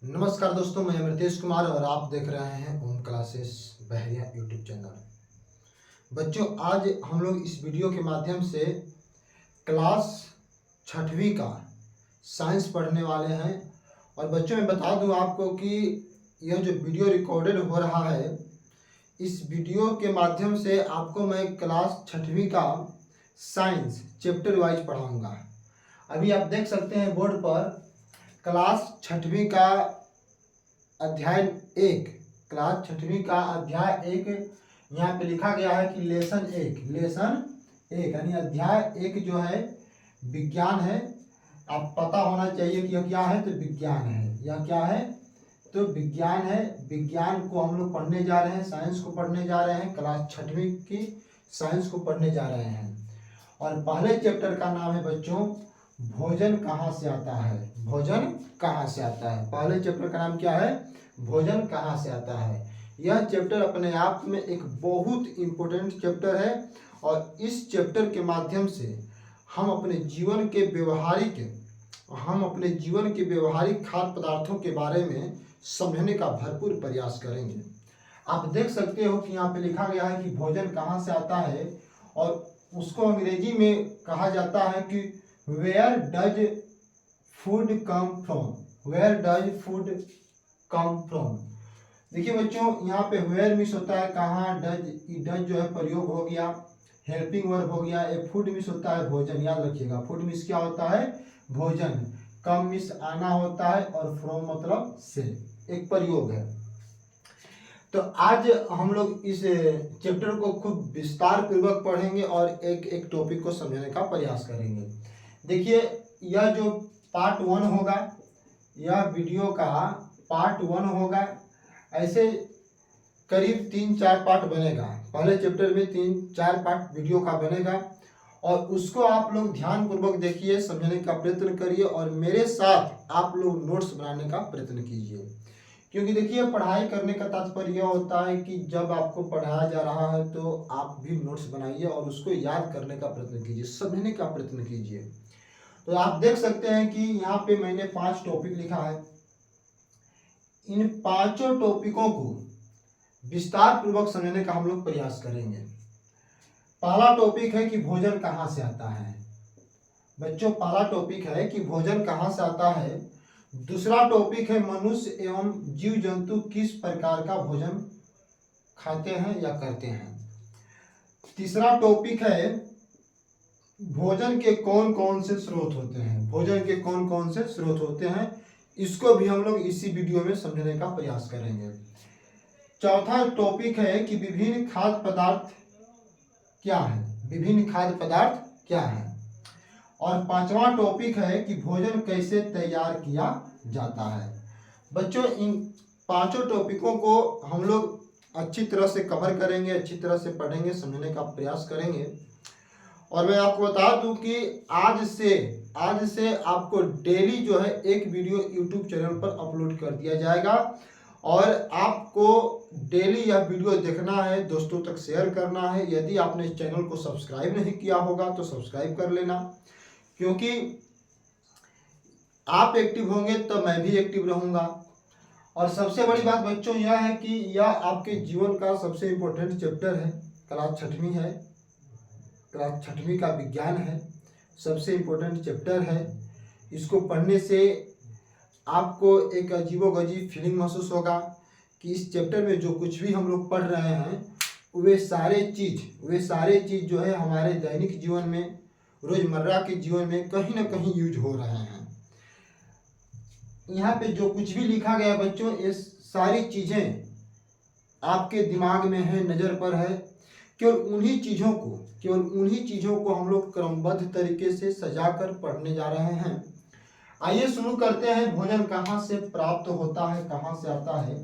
नमस्कार दोस्तों, मैं अमृतेश कुमार और आप देख रहे हैं ओम क्लासेस बहरिया यूट्यूब चैनल। बच्चों, आज हम लोग इस वीडियो के माध्यम से क्लास 6वीं का साइंस पढ़ने वाले हैं। और बच्चों, मैं बता दूं आपको कि यह जो वीडियो रिकॉर्डेड हो रहा है, इस वीडियो के माध्यम से आपको मैं क्लास 6वीं का साइंस चैप्टर वाइज पढ़ाऊँगा। अभी आप देख सकते हैं बोर्ड पर क्लास 6वीं का अध्याय 1, क्लास 6वीं का अध्याय 1 यहाँ पे लिखा गया है कि लेसन 1 यानी अध्याय 1 जो है विज्ञान है। आप पता होना चाहिए कि यह क्या है, तो विज्ञान है। यह क्या है, तो विज्ञान है। विज्ञान को हम लोग पढ़ने जा रहे हैं, साइंस को पढ़ने जा रहे हैं, क्लास 6वीं की साइंस को पढ़ने जा रहे हैं। और पहले चैप्टर का नाम है बच्चों, भोजन कहाँ से आता है। भोजन कहाँ से आता है, पहले चैप्टर का नाम क्या है, भोजन कहाँ से आता है। यह चैप्टर अपने आप में एक बहुत इम्पोर्टेंट चैप्टर है और इस चैप्टर के माध्यम से हम अपने जीवन के व्यवहारिक खाद्य पदार्थों के बारे में समझने का भरपूर प्रयास करेंगे। आप देख सकते हो कि यहाँ पे लिखा गया है कि भोजन कहाँ से आता है और उसको अंग्रेजी में कहा जाता है कि where does food come from. Where does food come from. देखिए बच्चों, यहाँ पे वेयर मिस होता है कहाँ, डज जो है प्रयोग हो गया, हेल्पिंग वर्ब हो गया। ये फूड मिस होता है भोजन, याद रखिएगा। फूड मिस क्या होता है, भोजन। कम मिस आना होता है और फ्रॉम मतलब से, एक प्रयोग है। तो आज हम लोग इस चैप्टर को खूब विस्तार पूर्वक पढ़ेंगे और एक एक टॉपिक को समझने का प्रयास करेंगे। देखिए, यह जो पार्ट 1 होगा, यह वीडियो का पार्ट 1 होगा। ऐसे करीब 3-4 पार्ट बनेगा। पहले चैप्टर में 3-4 पार्ट वीडियो का बनेगा और उसको आप लोग ध्यान पूर्वक देखिए, समझने का प्रयत्न करिए और मेरे साथ आप लोग नोट्स बनाने का प्रयत्न कीजिए। क्योंकि देखिए, पढ़ाई करने का तात्पर्य यह होता है कि जब आपको पढ़ाया जा रहा है तो आप भी नोट्स बनाइए और उसको याद करने का प्रयत्न कीजिए, समझने का प्रयत्न कीजिए। तो आप देख सकते हैं कि यहाँ पे मैंने 5 टॉपिक लिखा है। इन 5 टॉपिकों को विस्तार पूर्वक समझने का हम लोग प्रयास करेंगे। पहला टॉपिक है कि भोजन कहाँ से आता है। बच्चों, पहला टॉपिक है कि भोजन कहाँ से आता है। दूसरा टॉपिक है मनुष्य एवं जीव जंतु किस प्रकार का भोजन खाते हैं या करते हैं। तीसरा टॉपिक है भोजन के कौन कौन से स्रोत होते हैं। भोजन के कौन कौन से स्रोत होते हैं, इसको भी हम लोग इसी वीडियो में समझने का प्रयास करेंगे। चौथा टॉपिक है कि विभिन्न खाद्य पदार्थ क्या है। विभिन्न खाद्य पदार्थ क्या है। और 5वां टॉपिक है कि भोजन कैसे तैयार किया जाता है। बच्चों, इन 5 टॉपिकों को हम लोग अच्छी तरह से कवर करेंगे, अच्छी तरह से पढ़ेंगे, समझने का प्रयास करेंगे। और मैं आपको बता दूं कि आज से आपको डेली जो है एक वीडियो यूट्यूब चैनल पर अपलोड कर दिया जाएगा और आपको डेली यह वीडियो देखना है, दोस्तों तक शेयर करना है। यदि आपने चैनल को सब्सक्राइब नहीं किया होगा तो सब्सक्राइब कर लेना, क्योंकि आप एक्टिव होंगे तो मैं भी एक्टिव रहूंगा। और सबसे बड़ी बात बच्चों यह है कि यह आपके जीवन का सबसे इम्पोर्टेंट चैप्टर है। क्लास 6वीं है, क्लास 6वीं का विज्ञान है, सबसे इम्पोर्टेंट चैप्टर है। इसको पढ़ने से आपको एक अजीबोगरीब फीलिंग महसूस होगा कि इस चैप्टर में जो कुछ भी हम लोग पढ़ रहे हैं वे सारे चीज़ जो है हमारे दैनिक जीवन में, रोजमर्रा के जीवन में कहीं ना कहीं यूज हो रहे हैं। यहाँ पे जो कुछ भी लिखा गया बच्चों, ये सारी चीज़ें आपके दिमाग में है, नज़र पर है। केवल उन्हीं चीज़ों को हम लोग क्रमबद्ध तरीके से सजा कर पढ़ने जा रहे हैं। आइए शुरू करते हैं। भोजन कहाँ से प्राप्त होता है, कहाँ से आता है।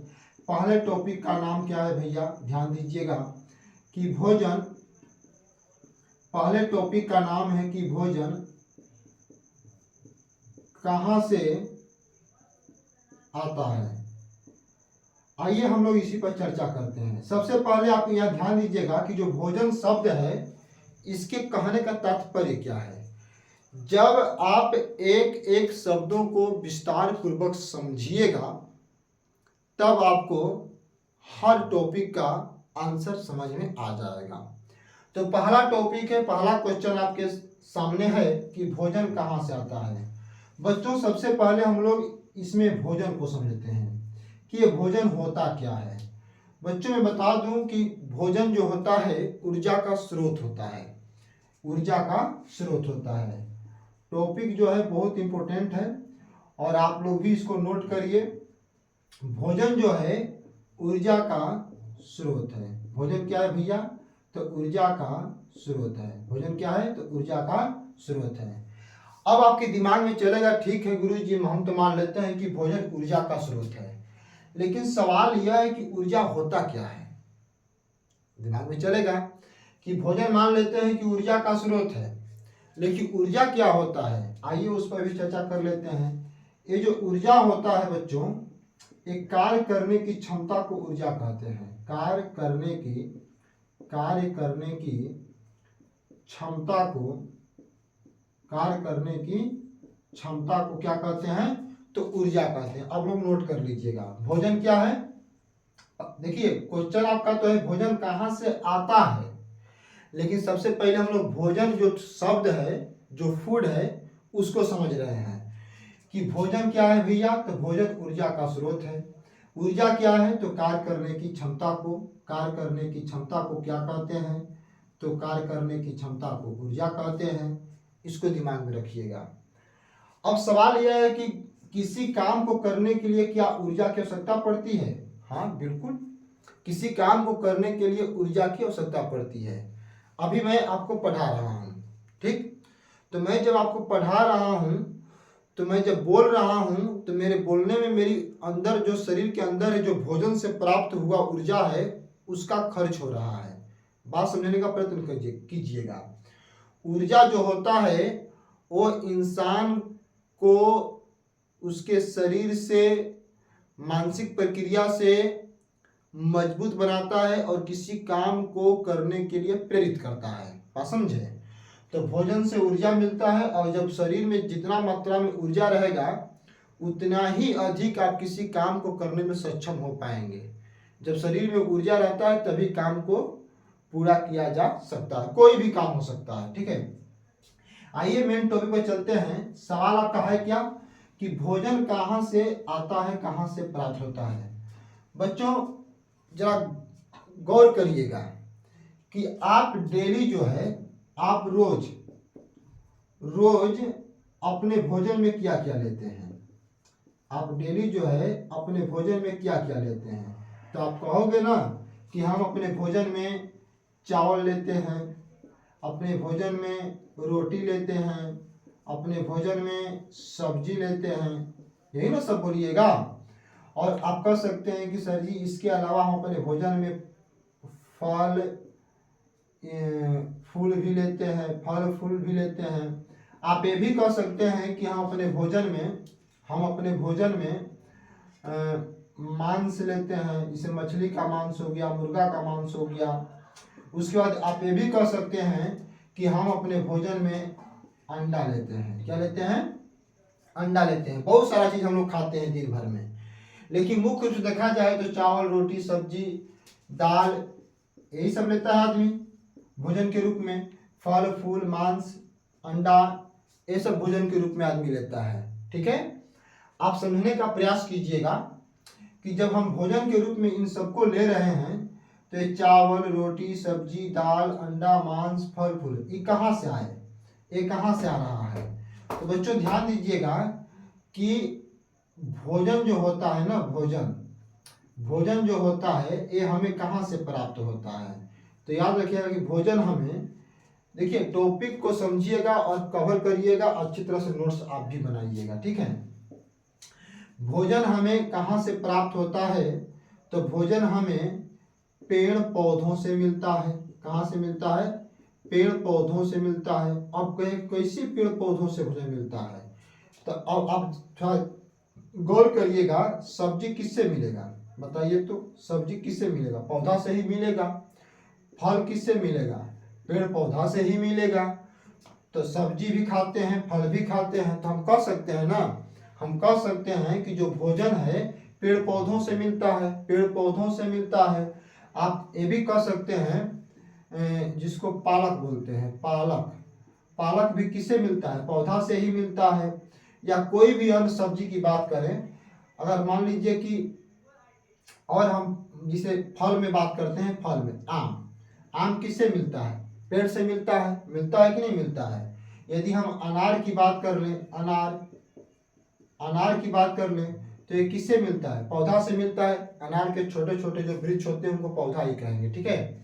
पहले टॉपिक का नाम क्या है भैया, ध्यान दीजिएगा कि भोजन, पहले टॉपिक का नाम है कि भोजन कहाँ से आता है। आइए हम लोग इसी पर चर्चा करते हैं। सबसे पहले आप यहाँ ध्यान दीजिएगा कि जो भोजन शब्द है, इसके कहने का तात्पर्य क्या है। जब आप एक एक शब्दों को विस्तार पूर्वक समझिएगा तब आपको हर टॉपिक का आंसर समझ में आ जाएगा। तो पहला टॉपिक है, पहला क्वेश्चन आपके सामने है कि भोजन कहाँ से आता है। बच्चों सबसे पहले हम लोग इसमें भोजन को समझते हैं कि ये भोजन होता क्या है। बच्चों मैं बता दूं कि भोजन जो होता है ऊर्जा का स्रोत होता है, ऊर्जा का स्रोत होता है। टॉपिक जो है बहुत इंपॉर्टेंट है और आप लोग भी इसको नोट करिए। भोजन जो है ऊर्जा का स्रोत है। भोजन क्या है भैया? तो ऊर्जा का स्रोत है। भोजन क्या है? तो ऊर्जा का स्रोत है। अब आपके दिमाग में चलेगा ठीक है गुरुजी, हम तो मान लेते हैं कि भोजन ऊर्जा का स्रोत है, लेकिन सवाल यह है कि ऊर्जा होता क्या है। दिमाग में चलेगा कि भोजन मान लेते हैं कि ऊर्जा का स्रोत है, लेकिन ऊर्जा क्या होता है, आइए उस पर भी चर्चा कर लेते हैं। ये जो ऊर्जा होता है बच्चों, एक कार्य करने की क्षमता को ऊर्जा कहते हैं। कार्य करने की क्षमता को, कार्य करने की क्षमता को क्या कहते हैं? तो ऊर्जा कहते हैं। अब लोग नोट कर लीजिएगा भोजन क्या है। देखिए क्वेश्चन आपका तो है भोजन कहाँ से आता है, लेकिन सबसे पहले हम लोग भोजन जो शब्द है, जो फूड है, उसको समझ रहे हैं कि भोजन क्या है भैया। तो भोजन ऊर्जा का स्रोत है। ऊर्जा क्या है? तो कार्य करने की क्षमता को, कार्य करने की क्षमता को क्या कहते हैं? तो कार्य करने की क्षमता को ऊर्जा कहते हैं। इसको दिमाग में रखिएगा। अब सवाल यह है कि किसी काम को करने के लिए क्या ऊर्जा की आवश्यकता पड़ती है? हाँ बिल्कुल, किसी काम को करने के लिए ऊर्जा की आवश्यकता पड़ती है। अभी मैं आपको पढ़ा रहा हूँ, ठीक? तो मैं जब आपको पढ़ा रहा हूँ, तो मैं जब बोल रहा हूँ, तो मेरे बोलने में मेरी अंदर जो शरीर के अंदर है, जो भोजन से प्राप्त हुआ ऊर्जा है, उसका खर्च हो रहा है। बात समझने का प्रयत्न कीजिएगा। ऊर्जा जो होता है वो इंसान को उसके शरीर से, मानसिक प्रक्रिया से मजबूत बनाता है और किसी काम को करने के लिए प्रेरित करता है। बात समझे? तो भोजन से ऊर्जा मिलता है और जब शरीर में जितना मात्रा में ऊर्जा रहेगा उतना ही अधिक आप किसी काम को करने में सक्षम हो पाएंगे। जब शरीर में ऊर्जा रहता है तभी काम को पूरा किया जा सकता है, कोई भी काम हो सकता है। ठीक है, आइए मेन टॉपिक पर चलते हैं। सवाल आपका है क्या कि भोजन कहाँ से आता है, कहाँ से प्राप्त होता है। बच्चों जरा गौर करिएगा कि आप डेली जो है, आप रोज अपने भोजन में क्या क्या लेते हैं। आप डेली जो है अपने भोजन में क्या क्या लेते हैं। तो आप कहोगे ना कि हम अपने भोजन में चावल लेते हैं, अपने भोजन में रोटी लेते हैं, अपने भोजन में सब्जी लेते हैं, यही ना सब बोलिएगा। और आप कह सकते हैं कि सर जी इसके अलावा हम अपने भोजन में फल फूल भी लेते हैं, फल फूल भी लेते हैं। आप ये भी कह सकते हैं कि हम अपने भोजन में मांस लेते हैं, जैसे मछली का मांस हो गया, मुर्गा का मांस हो गया। उसके बाद आप ये भी कह सकते हैं कि हम अपने भोजन में अंडा लेते हैं। क्या लेते हैं? अंडा लेते हैं। बहुत सारा चीज़ हम लोग खाते हैं दिन भर में, लेकिन मुख्य रूप से देखा जाए तो चावल, रोटी, सब्जी, दाल, यही सब लेता है आदमी भोजन के रूप में। फल फूल, मांस, अंडा, ये सब भोजन के रूप में आदमी लेता है। ठीक है, आप समझने का प्रयास कीजिएगा कि जब हम भोजन के रूप में इन सबको ले रहे हैं तो ये चावल, रोटी, सब्जी, दाल, अंडा, मांस, फल फूल, ये कहाँ से आए, ये कहाँ से आ रहा है। तो बच्चों ध्यान दीजिएगा कि भोजन जो होता है ना, भोजन जो होता है ये हमें कहाँ से प्राप्त होता है। तो याद रखिएगा कि भोजन हमें, देखिए टॉपिक को समझिएगा और कवर करिएगा, अच्छी तरह से नोट्स आप भी बनाइएगा। ठीक है, भोजन हमें कहाँ से प्राप्त होता है। तो भोजन हमें पेड़ पौधों से मिलता है। कहाँ से मिलता है? पेड़ पौधों से मिलता है। अब कैसे पेड़ पौधों से भोजन मिलता है, तो अब आप थोड़ा गौर करिएगा। सब्जी किससे मिलेगा बताइए? तो सब्जी किससे मिलेगा? पौधा से ही मिलेगा। फल किससे मिलेगा? पेड़ पौधा से ही मिलेगा। तो सब्जी भी खाते हैं, फल भी खाते हैं। तो हम कह सकते हैं ना, हम कह सकते हैं कि जो भोजन है पेड़ पौधों से मिलता है, पेड़ पौधों से मिलता है। आप ये भी कह सकते हैं जिसको पालक बोलते हैं, पालक, पालक भी किससे मिलता है? पौधा से ही मिलता है। या कोई भी अन्य सब्जी की बात करें, अगर मान लीजिए कि, और हम जिसे फल में बात करते हैं, फल में आम, आम किससे मिलता है? पेड़ से मिलता है कि नहीं मिलता है? यदि हम अनार की बात कर लें, अनार की बात कर लें तो ये किससे मिलता है? पौधा से मिलता है। अनार के छोटे छोटे जो वृक्ष होते हैं उनको पौधा ही कहेंगे, ठीक है।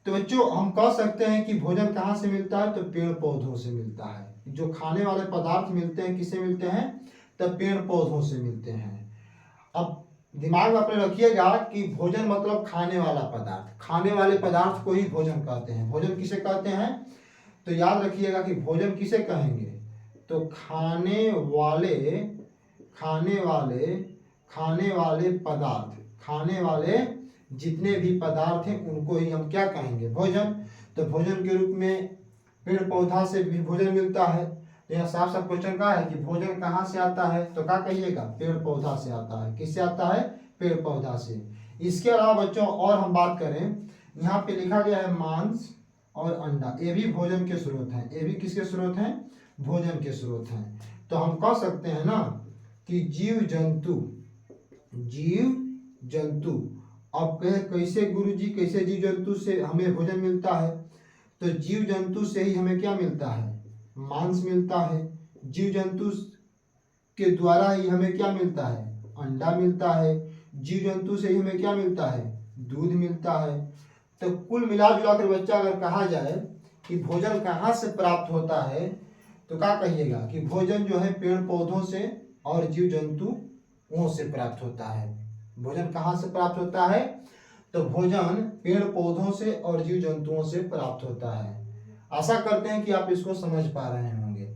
तो बच्चों हम कह सकते हैं कि भोजन कहाँ से मिलता है? तो पेड़ पौधों से मिलता है। जो खाने वाले पदार्थ मिलते हैं किससे मिलते हैं? तो पेड़ पौधों से मिलते हैं। अब दिमाग में अपने रखिएगा कि भोजन मतलब खाने वाला पदार्थ, खाने वाले पदार्थ को ही भोजन कहते हैं। भोजन किसे कहते हैं? तो याद रखिएगा कि भोजन किसे कहेंगे? तो खाने वाले पदार्थ, खाने वाले जितने भी पदार्थ हैं उनको ही हम क्या कहेंगे? भोजन। तो भोजन के रूप में पेड़ पौधा से भी भोजन मिलता है। तो यहाँ साफ साफ क्वेश्चन का है कि भोजन कहाँ से आता है? तो क्या कहिएगा? पेड़ पौधा से आता है। किससे आता है? पेड़ पौधा से। इसके अलावा बच्चों और हम बात करें, यहाँ पे लिखा गया है मांस और अंडा, ये भी भोजन के स्रोत हैं। ये भी किसके स्रोत हैं? भोजन के स्रोत हैं। तो हम कह सकते हैं ना कि जीव जंतु। अब कहे कैसे गुरुजी, कैसे जीव जंतु से हमें भोजन मिलता है? तो जीव जंतु से ही हमें क्या मिलता है? मांस मिलता है। जीव जंतु के द्वारा ही हमें क्या मिलता है? अंडा मिलता है। जीव जंतु से ही हमें क्या मिलता है? दूध मिलता है। तो कुल मिला जुला कर बच्चा अगर कहा जाए कि भोजन कहाँ से प्राप्त होता है, तो क्या कहिएगा कि भोजन जो है पेड़ पौधों से और जीव जंतुओं से प्राप्त होता है। भोजन कहाँ से प्राप्त होता है? तो भोजन पेड़ पौधों से और जीव जंतुओं से प्राप्त होता है। आशा करते हैं कि आप इसको समझ पा रहे होंगे।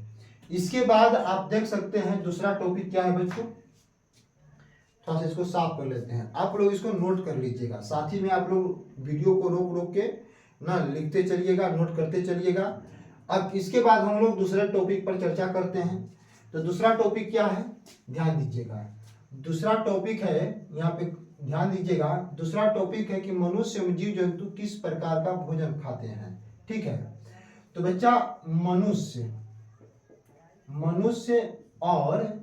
इसके बाद आप देख सकते हैं दूसरा टॉपिक क्या है बच्चों, थोड़ा सा इसको साफ कर लेते हैं। आप लोग इसको नोट कर लीजिएगा, साथ ही में आप लोग वीडियो को रोक रोक के ना लिखते चलिएगा, नोट करते चलिएगा। अब इसके बाद हम लोग दूसरे टॉपिक पर चर्चा करते हैं। तो दूसरा टॉपिक क्या है? ध्यान दीजिएगा, दूसरा टॉपिक है, यहाँ पे ध्यान दीजिएगा, दूसरा टॉपिक है कि मनुष्य एवं जीव जंतु किस प्रकार का भोजन खाते हैं। ठीक है, तो बच्चा मनुष्य और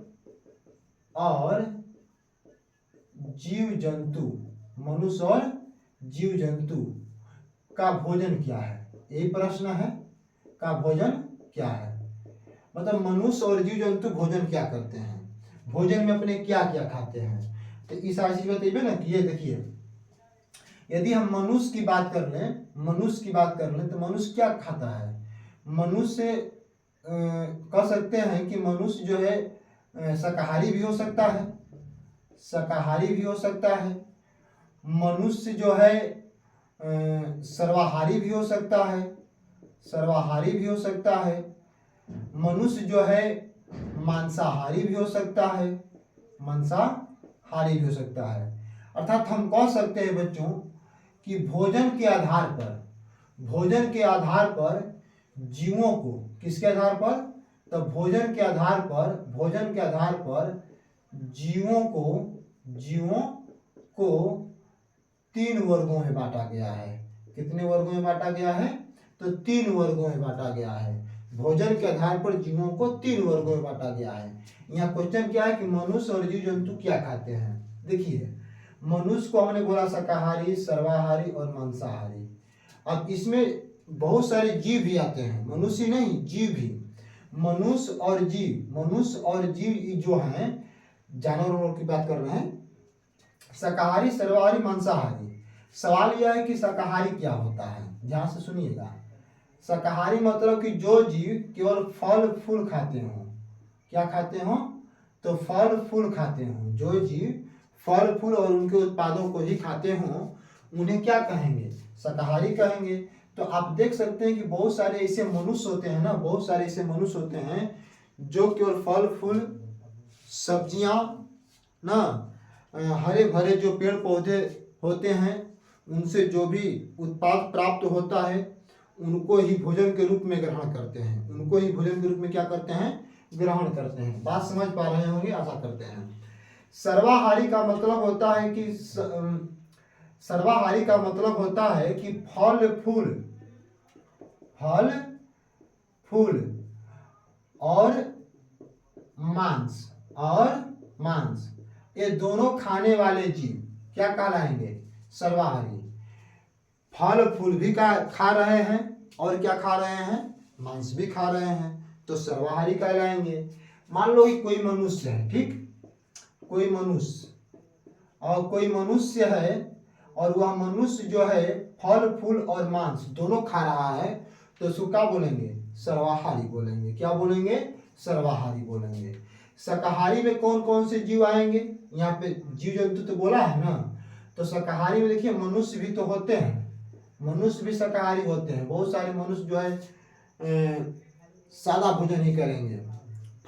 जीव जंतु, मनुष्य और जीव जंतु का भोजन क्या है? यही प्रश्न है, का भोजन क्या है? मतलब मनुष्य और जीव जंतु भोजन क्या करते हैं, भोजन में अपने क्या क्या खाते हैं। तो इस सारी चीज बताइए ना कि ये देखिए, यदि हम मनुष्य की बात कर लें तो मनुष्य क्या खाता है? मनुष्य कह सकते हैं कि मनुष्य जो है शाकाहारी भी हो सकता है, मनुष्य जो है सर्वाहारी भी हो सकता है, मनुष्य जो है मांसाहारी भी हो सकता है। अर्थात हम कह सकते हैं बच्चों कि भोजन के आधार पर जीवों को, किसके आधार पर? तो भोजन के आधार पर जीवों को 3 वर्गों में बांटा गया है। कितने वर्गों में बांटा गया है? तो 3 वर्गों में बांटा गया है। भोजन के आधार पर जीवों को 3 वर्गों में बांटा गया है। यहाँ क्वेश्चन क्या है कि मनुष्य और जीव जंतु क्या खाते हैं। देखिए, मनुष्य को हमने बोला शाकाहारी, सर्वाहारी और मांसाहारी। अब इसमें बहुत सारे जीव भी आते हैं, मनुष्य नहीं, जीव भी। मनुष्य और जीव जो हैं, जानवरों की बात कर रहे हैं, शाकाहारी, सर्वाहारी, मांसाहारी। सवाल यह है कि शाकाहारी क्या होता है? ध्यान से सुनिएगा। शाकाहारी मतलब कि जो जीव केवल फल फूल खाते हों। क्या खाते हों? तो फल फूल खाते हों। जो जीव फल फूल और उनके उत्पादों को ही खाते हों, उन्हें क्या कहेंगे? शाकाहारी कहेंगे। तो आप देख सकते हैं कि बहुत सारे ऐसे मनुष्य होते हैं जो केवल फल फूल, सब्जियां ना, हरे भरे जो पेड़ पौधे होते हैं उनसे जो भी उत्पाद प्राप्त होता है उनको ही भोजन के रूप में ग्रहण करते हैं। उनको ही भोजन के रूप में क्या करते हैं? ग्रहण करते हैं। बात समझ पा रहे होंगे, आशा करते हैं। सर्वाहारी का मतलब होता है कि सर्वाहारी का मतलब होता है कि फल फूल और मांस ये दोनों खाने वाले जीव क्या कहलाएंगे? सर्वाहारी। फल फूल भी खा रहे हैं और क्या खा रहे हैं? मांस भी खा रहे हैं, तो सर्वाहारी कहलाएंगे। मान लो कि कोई मनुष्य है, ठीक, कोई मनुष्य है और वह मनुष्य जो है फल फूल और मांस दोनों खा रहा है, तो उसको क्या बोलेंगे? सर्वाहारी बोलेंगे। क्या बोलेंगे? सर्वाहारी बोलेंगे। शाकाहारी में कौन कौन से जीव आएंगे? यहाँ पे जीव जंतु तो बोला है ना, तो शाकाहारी में देखिए मनुष्य भी तो होते हैं, मनुष्य भी शाकाहारी होते हैं। बहुत सारे मनुष्य जो है सादा भोजन ही करेंगे,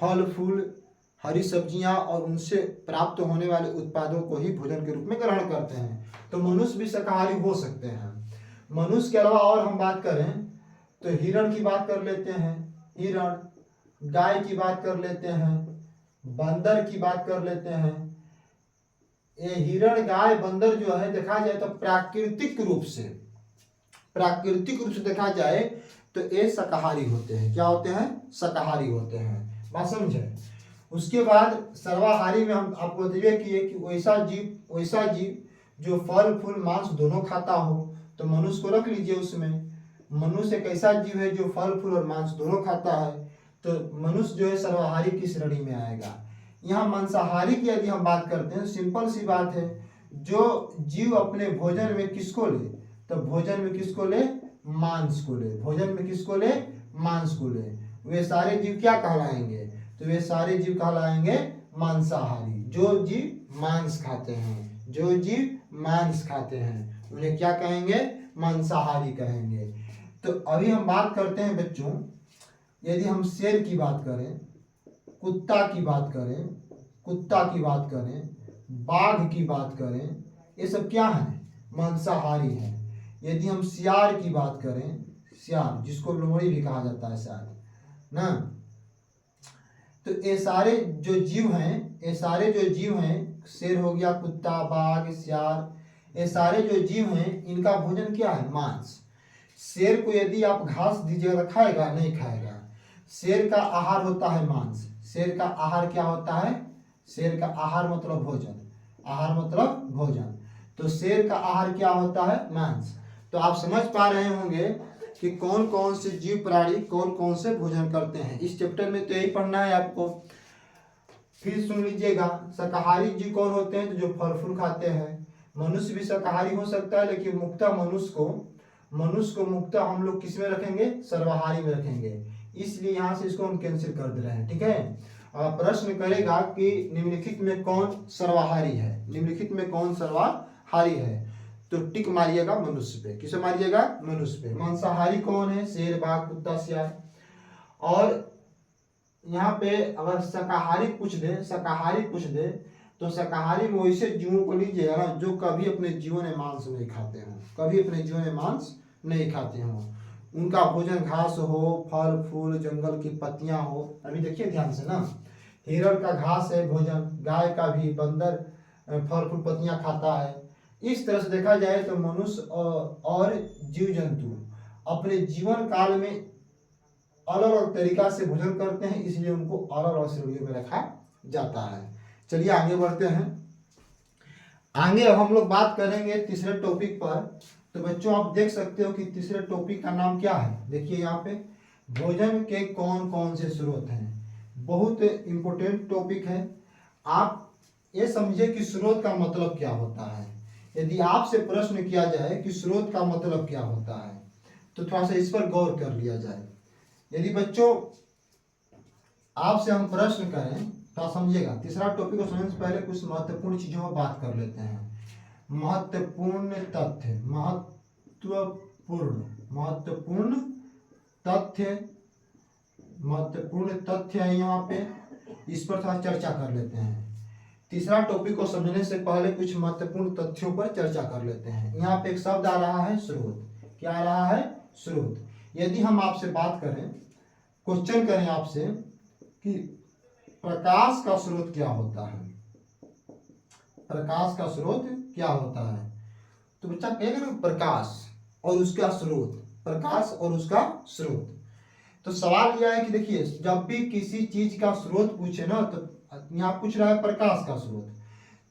फल फूल हरी सब्जियां और उनसे प्राप्त होने वाले उत्पादों को ही भोजन के रूप में ग्रहण करते हैं, तो मनुष्य भी शाकाहारी हो सकते हैं। मनुष्य के अलावा और हम बात करें तो हिरण की बात कर लेते हैं, हिरण, गाय की बात कर लेते हैं, बंदर की बात कर लेते हैं। ये हिरण गाय बंदर जो है देखा जाए तो प्राकृतिक रूप से देखा जाए तो ये शाकाहारी होते हैं। क्या होते हैं? शाकाहारी होते हैं। बात समझे? उसके बाद सर्वाहारी में हम आपको दिए किए कि वैसा जीव जो फल फूल मांस दोनों खाता हो, तो मनुष्य को रख लीजिए उसमें। मनुष्य एक ऐसा जीव है जो फल फूल और मांस दोनों खाता है, तो मनुष्य जो है सर्वाहारी की श्रेणी में आएगा। यहाँ मांसाहारी की यदि हम बात करते हैं, सिंपल सी बात है, जो जीव अपने भोजन में किसको ले? तो भोजन में किसको ले? मांस को ले। भोजन में किसको ले? मांस को ले। वे सारे जीव क्या कहलाएंगे? तो वे सारे जीव कहलाएंगे मांसाहारी। जो जीव मांस खाते हैं, जो जीव मांस खाते हैं उन्हें क्या कहेंगे? मांसाहारी कहेंगे। तो अभी हम बात करते हैं बच्चों, यदि हम शेर की बात करें, कुत्ता की बात करें, बाघ की बात करें, ये सब क्या है? मांसाहारी है। यदि हम सियार की बात करें, सियार जिसको लोमड़ी भी कहा जाता है शायद ना, तो ये सारे जो जीव हैं, शेर हो गया, कुत्ता, बाघ, सियार, ये सारे जो जीव हैं इनका भोजन क्या है? मांस। शेर को यदि आप घास दीजिएगा तो खाएगा? नहीं खाएगा। शेर का आहार होता है मांस। शेर का आहार क्या होता है? शेर का आहार मतलब भोजन। तो शेर का आहार क्या होता है? मांस। तो आप समझ पा रहे होंगे कि कौन कौन से जीव प्राणी कौन कौन से भोजन करते हैं। इस चैप्टर में तो यही पढ़ना है आपको। फिर सुन लीजिएगा, शाकाहारी जीव कौन होते हैं? तो जो फल फूल खाते हैं। मनुष्य भी शाकाहारी हो सकता है, लेकिन मुख्यतः मनुष्य को मुख्यतः हम लोग किस में रखेंगे? सर्वाहारी में रखेंगे। इसलिए यहाँ से इसको हम कैंसिल कर दे रहे हैं, ठीक है। प्रश्न करेगा कि निम्नलिखित में कौन सर्वाहारी है, तो टिक मारिएगा मनुष्य पे। किसे मारिएगा? मनुष्य पे। मांसाहारी कौन है? शेर, बाघ, कुत्ता, सियार। और यहाँ पे अगर शाकाहारी पूछ दे तो शाकाहारी में वैसे जीवों को लीजिएगा ना जो कभी अपने जीवन में मांस नहीं खाते हों। उनका भोजन घास हो, फल फूल, जंगल की पत्तियां हो। अभी देखिए ध्यान से ना, हिरण का घास है भोजन, गाय का भी, बंदर फल फूल पत्तियां खाता है। इस तरह से देखा जाए तो मनुष्य और जीव जंतु अपने जीवन काल में अलग अलग तरीका से भोजन करते हैं, इसलिए उनको अलग अलग श्रेणियों में रखा जाता है। चलिए आगे बढ़ते हैं। आगे अब हम लोग बात करेंगे तीसरे टॉपिक पर। तो बच्चों आप देख सकते हो कि तीसरे टॉपिक का नाम क्या है। देखिए यहाँ पे भोजन के कौन कौन से स्रोत हैं। बहुत इंपॉर्टेंट टॉपिक है। आप ये समझिए कि स्रोत का मतलब क्या होता है। यदि आपसे प्रश्न किया जाए कि स्रोत का मतलब क्या होता है, तो थोड़ा सा इस पर गौर कर लिया जाए। यदि बच्चों आपसे हम प्रश्न करें तो समझिएगा। तीसरा टॉपिक को समझने से पहले कुछ महत्वपूर्ण चीजों पर बात कर लेते हैं। महत्वपूर्ण तथ्य है यहाँ पे, इस पर थोड़ा चर्चा कर लेते हैं। तीसरा टॉपिक को समझने से पहले कुछ महत्वपूर्ण तथ्यों पर चर्चा कर लेते हैं। यहाँ पे एक शब्द आ रहा है स्रोत। क्या आ रहा है? स्रोत। यदि हम आपसे बात करें, क्वेश्चन करें आपसे कि प्रकाश का स्रोत क्या होता है, प्रकाश का स्रोत क्या होता है? तो बच्चा कहेगा ना प्रकाश और उसका स्रोत, प्रकाश और उसका स्रोत। तो सवाल यह है कि देखिए जब भी किसी चीज का स्रोत पूछे ना, तो यहाँ पूछ रहा है प्रकाश का स्रोत,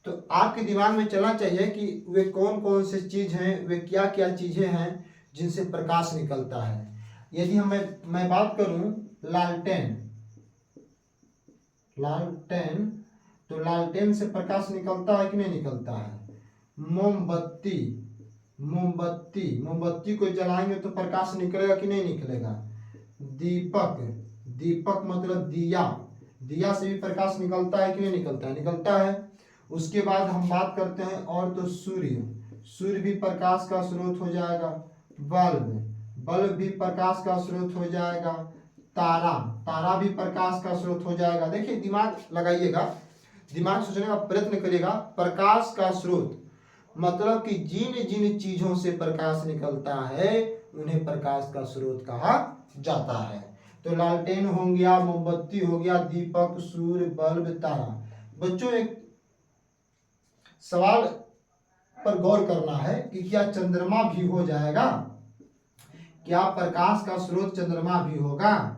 तो आपके दिमाग में चलना चाहिए कि वे कौन कौन से चीज हैं, वे क्या क्या चीजें हैं जिनसे प्रकाश निकलता है। यदि मैं बात करूं लालटेन, लालटेन, तो लालटेन से प्रकाश निकलता है कि नहीं निकलता है? मोमबत्ती, मोमबत्ती, मोमबत्ती को जलाएंगे तो प्रकाश निकलेगा कि नहीं निकलेगा? दीपक, दीपक मतलब दिया, दिया से भी प्रकाश निकलता है कि नहीं निकलता है? निकलता है। उसके बाद हम बात करते हैं और तो सूर्य, सूर्य भी प्रकाश का स्रोत हो जाएगा। बल्ब, बल्ब भी प्रकाश का स्रोत हो जाएगा। तारा, तारा भी प्रकाश का स्रोत हो जाएगा। देखिए दिमाग लगाइएगा, दिमाग सोचने का प्रयत्न करिएगा। प्रकाश का स्रोत मतलब कि जिन जिन चीजों से प्रकाश निकलता है उन्हें प्रकाश का स्रोत कहा जाता है। तो लालटेन हो गया, मोमबत्ती हो गया, दीपक, सूर्य, बल्ब, तारा। बच्चों एक सवाल पर गौर करना है कि क्या चंद्रमा भी हो जाएगा? क्या प्रकाश का स्रोत चंद्रमा भी होगा?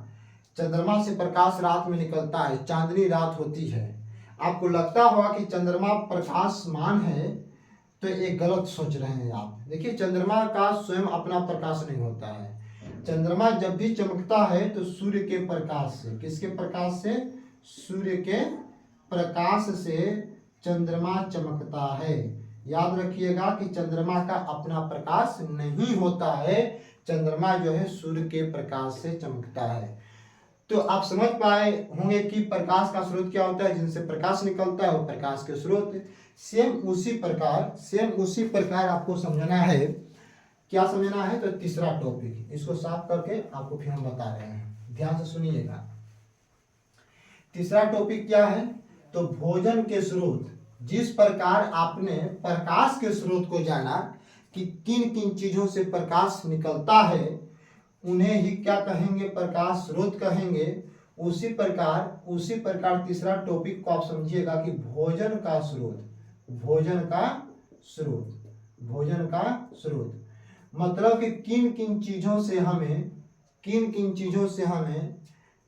चंद्रमा से प्रकाश रात में निकलता है, चांदनी रात होती है। आपको लगता होगा कि चंद्रमा प्रकाशमान है, तो एक गलत सोच रहे हैं आप। देखिए चंद्रमा का स्वयं अपना प्रकाश नहीं होता है। चंद्रमा जब भी चमकता है तो सूर्य के प्रकाश से, किसके प्रकाश से? सूर्य के प्रकाश से चंद्रमा चमकता है। याद रखिएगा कि चंद्रमा का अपना प्रकाश नहीं होता है, चंद्रमा जो है सूर्य के प्रकाश से चमकता है। तो आप समझ पाए होंगे कि प्रकाश का स्रोत क्या होता है, जिनसे प्रकाश निकलता है वो प्रकाश के स्रोत। सेम उसी प्रकार आपको समझना है। क्या समझना है? तो तीसरा टॉपिक, इसको साफ करके आपको फिर हम बता रहे हैं, ध्यान से सुनिएगा। तीसरा टॉपिक क्या है? तो भोजन के स्रोत। जिस प्रकार आपने प्रकाश के स्रोत को जाना कि किन किन चीजों से प्रकाश निकलता है, उन्हें ही क्या कहेंगे? प्रकाश स्रोत कहेंगे। उसी प्रकार तीसरा टॉपिक को आप समझिएगा कि भोजन का स्रोत, भोजन का स्रोत, भोजन का स्रोत मतलब कि किन किन चीजों से हमें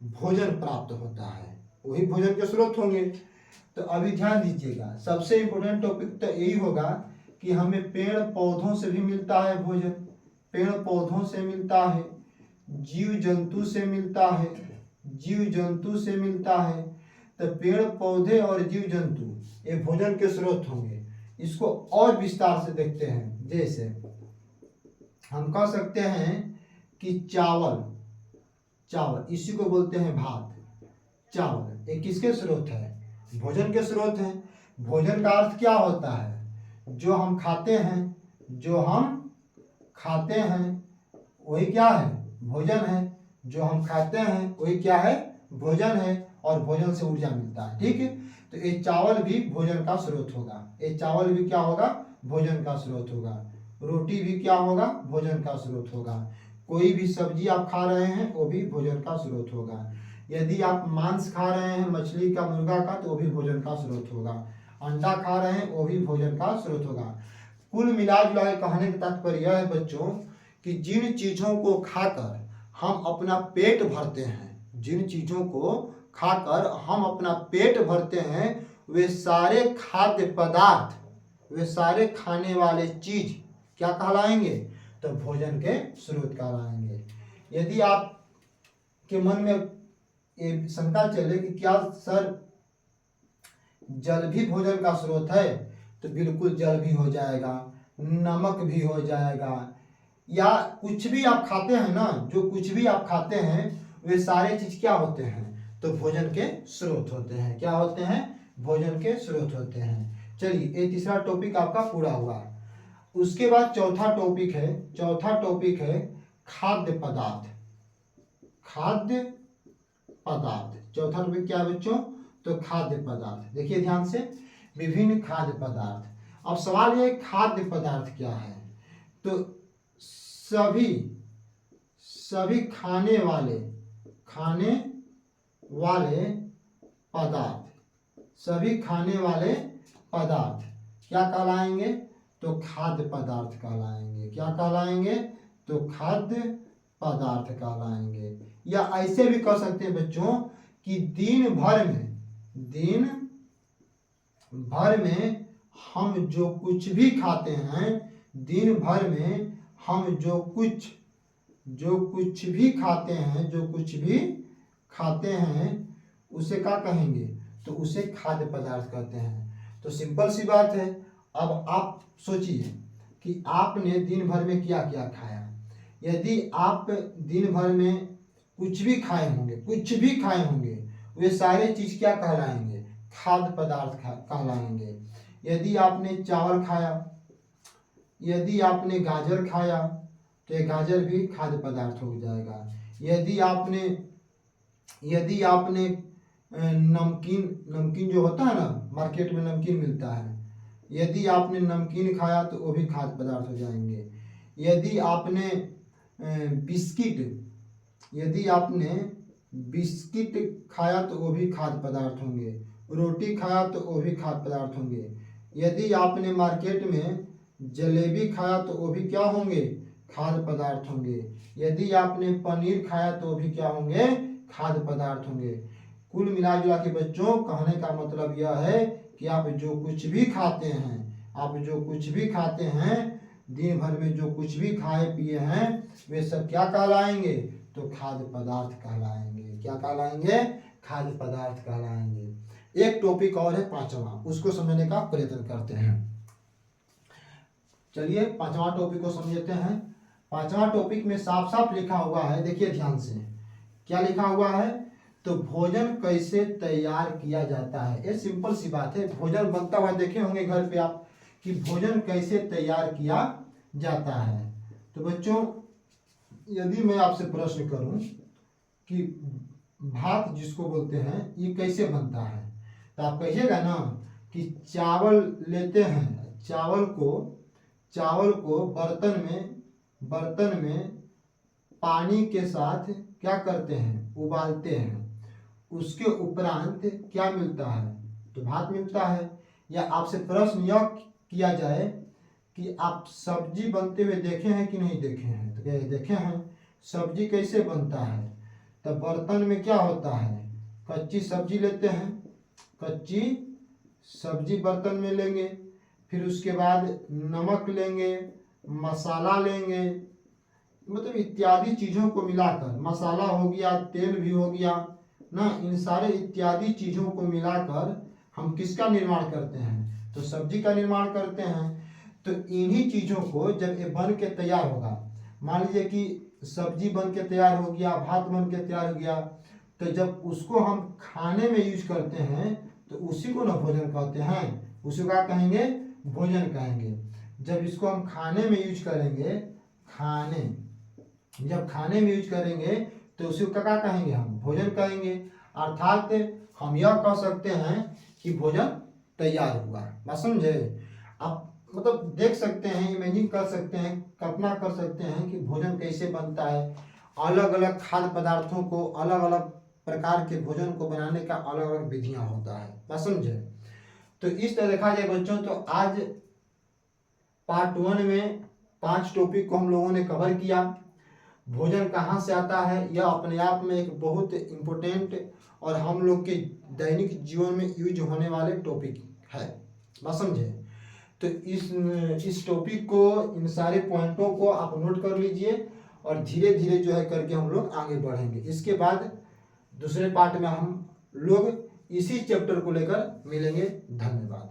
भोजन प्राप्त होता है, वही भोजन के स्रोत होंगे। तो अभी ध्यान दीजिएगा, सबसे इंपॉर्टेंट टॉपिक तो यही होगा कि हमें पेड़ पौधों से भी मिलता है भोजन, पेड़ पौधों से मिलता है, जीव जंतु से मिलता है, जीव जंतु से मिलता है। तो पेड़ पौधे और जीव जंतु ये भोजन के स्रोत होंगे। इसको और विस्तार से देखते हैं। जैसे हम कह सकते हैं कि चावल, चावल इसी को बोलते हैं भात। चावल ये किसके स्रोत है? भोजन के स्रोत है। भोजन का अर्थ क्या होता है? जो हम खाते हैं, जो हम खाते हैं वही क्या है? भोजन है। जो हम खाते हैं वही क्या है? भोजन है। और भोजन से ऊर्जा मिलता है। ठीक है, तो ये चावल भी भोजन का स्रोत होगा। ये चावल भी क्या होगा? भोजन का स्रोत होगा। रोटी भी क्या होगा? भोजन का स्रोत होगा। कोई भी सब्जी आप खा रहे हैं वो भी भोजन का स्रोत होगा। यदि आप मांस खा रहे हैं, मछली का, मुर्गा का, तो वो भी भोजन का स्रोत होगा। अंडा खा रहे हैं वो भी भोजन का स्रोत होगा। कुल मिला जुला के कहने का तात्पर्य यह है बच्चों कि जिन चीजों को खाकर हम अपना पेट भरते हैं, जिन चीजों को खाकर हम अपना पेट भरते हैं, वे सारे खाद्य पदार्थ, वे सारे खाने वाले चीज क्या कहलाएंगे? तो भोजन के स्रोत कहलाएंगे। यदि आप के मन में ये शंका चले कि क्या सर जल भी भोजन का स्रोत है, तो बिल्कुल जल भी हो जाएगा, नमक भी हो जाएगा, या कुछ भी आप खाते हैं ना, जो कुछ भी आप खाते हैं वे सारे चीज क्या होते हैं? तो भोजन के स्रोत होते हैं। क्या होते हैं? भोजन के स्रोत होते हैं। चलिए ये तीसरा टॉपिक आपका पूरा हुआ। उसके बाद चौथा टॉपिक है खाद्य पदार्थ। खाद्य पदार्थ चौथा टॉपिक क्या है बच्चों? तो खाद्य पदार्थ। देखिए ध्यान से, विभिन्न खाद्य पदार्थ। अब सवाल ये खाद्य पदार्थ क्या है? तो सभी खाने वाले पदार्थ, सभी खाने वाले पदार्थ क्या कहलाएंगे? तो खाद्य पदार्थ कहलाएंगे। क्या कहलाएंगे? तो खाद्य पदार्थ कहलाएंगे। या ऐसे भी कह सकते हैं बच्चों कि दिन भर में हम जो कुछ भी खाते हैं, दिन भर में हम जो कुछ भी खाते हैं उसे क्या कहेंगे? तो उसे खाद्य पदार्थ कहते हैं। तो सिंपल सी बात है। अब आप सोचिए कि आपने दिन भर में क्या क्या खाया। यदि आप दिन भर में कुछ भी खाए होंगे, वे सारे चीज क्या कहलाएंगे? खाद्य पदार्थ कहलाएंगे। यदि आपने चावल खाया, यदि आपने गाजर खाया तो ये गाजर भी खाद्य पदार्थ हो जाएगा। यदि आपने नमकीन जो होता है ना, मार्केट में नमकीन मिलता है, यदि आपने नमकीन खाया तो वो भी खाद्य पदार्थ हो जाएंगे। यदि आपने बिस्किट खाया तो वो भी खाद्य पदार्थ होंगे। रोटी खाया तो वो भी खाद्य पदार्थ होंगे। यदि आपने मार्केट में जलेबी खाया तो वो भी क्या होंगे? खाद्य पदार्थ होंगे। यदि आपने पनीर खाया तो वो भी क्या होंगे? खाद्य पदार्थ होंगे। कुल मिला जुला के बच्चों कहने का मतलब यह है कि आप जो कुछ भी खाते हैं, दिन भर में जो कुछ भी खाए पिए हैं, वे सब क्या कहलाएंगे? तो खाद्य पदार्थ कहलाएंगे। क्या कहलाएंगे? खाद्य पदार्थ कहलाएंगे। एक टॉपिक और है 5वां, उसको समझने का प्रयत्न करते हैं। चलिए 5वां टॉपिक को समझते हैं। 5वां टॉपिक में साफ साफ लिखा हुआ है, देखिए ध्यान से क्या लिखा हुआ है। तो भोजन कैसे तैयार किया जाता है। ये सिंपल सी बात है। भोजन बनता हुआ देखे होंगे घर पे आप कि भोजन कैसे तैयार किया जाता है। तो बच्चों यदि मैं आपसे प्रश्न करूं कि भात जिसको बोलते हैं ये कैसे बनता है, तो आप कहिएगा ना कि चावल लेते हैं, चावल को बर्तन में पानी के साथ क्या करते हैं? उबालते हैं। उसके उपरांत क्या मिलता है? तो भात मिलता है। या आपसे प्रश्न यह किया जाए कि आप सब्जी बनते हुए देखे हैं कि नहीं देखे हैं, तो क्या देखे हैं। सब्जी कैसे बनता है? तो बर्तन में क्या होता है? कच्ची सब्जी लेते हैं, कच्ची सब्जी बर्तन में लेंगे, फिर उसके बाद नमक लेंगे, मसाला लेंगे, मतलब इत्यादि चीज़ों को मिलाकर, मसाला हो गया, तेल भी हो गया ना, इन सारे इत्यादि चीज़ों को मिलाकर हम किसका निर्माण करते हैं? तो सब्जी का निर्माण करते हैं। तो इन्हीं चीज़ों को जब ये बन के तैयार होगा, मान लीजिए कि सब्जी बन के तैयार हो गया, भात बन के तैयार हो गया, तो जब उसको हम खाने में यूज करते हैं तो उसी को ना भोजन कहते हैं। उसी का कहेंगे भोजन कहेंगे। जब इसको हम खाने में यूज करेंगे, जब खाने में यूज करेंगे तो उसी को क्या कहेंगे? हम भोजन कहेंगे। अर्थात हम यह कह सकते हैं कि भोजन तैयार हुआ। बात समझे? आप मतलब देख सकते हैं, इमेजिन कर सकते हैं, कल्पना कर सकते हैं कि भोजन कैसे बनता है। अलग अलग खाद्य पदार्थों को, अलग अलग प्रकार के भोजन को बनाने का अलग अलग विधियां होता है। बात समझे? तो इस तरह देखा जाए बच्चों तो आज पार्ट 1 में 5 टॉपिक को हम लोगों ने कवर किया। भोजन कहाँ से आता है यह अपने आप में एक बहुत इम्पोर्टेंट और हम लोग के दैनिक जीवन में यूज होने वाले टॉपिक है। बात समझे? तो इस टॉपिक को, इन सारे पॉइंटों को आप नोट कर लीजिए और धीरे धीरे जो है करके हम लोग आगे बढ़ेंगे। इसके बाद दूसरे पार्ट में हम लोग इसी चैप्टर को लेकर मिलेंगे। धन्यवाद।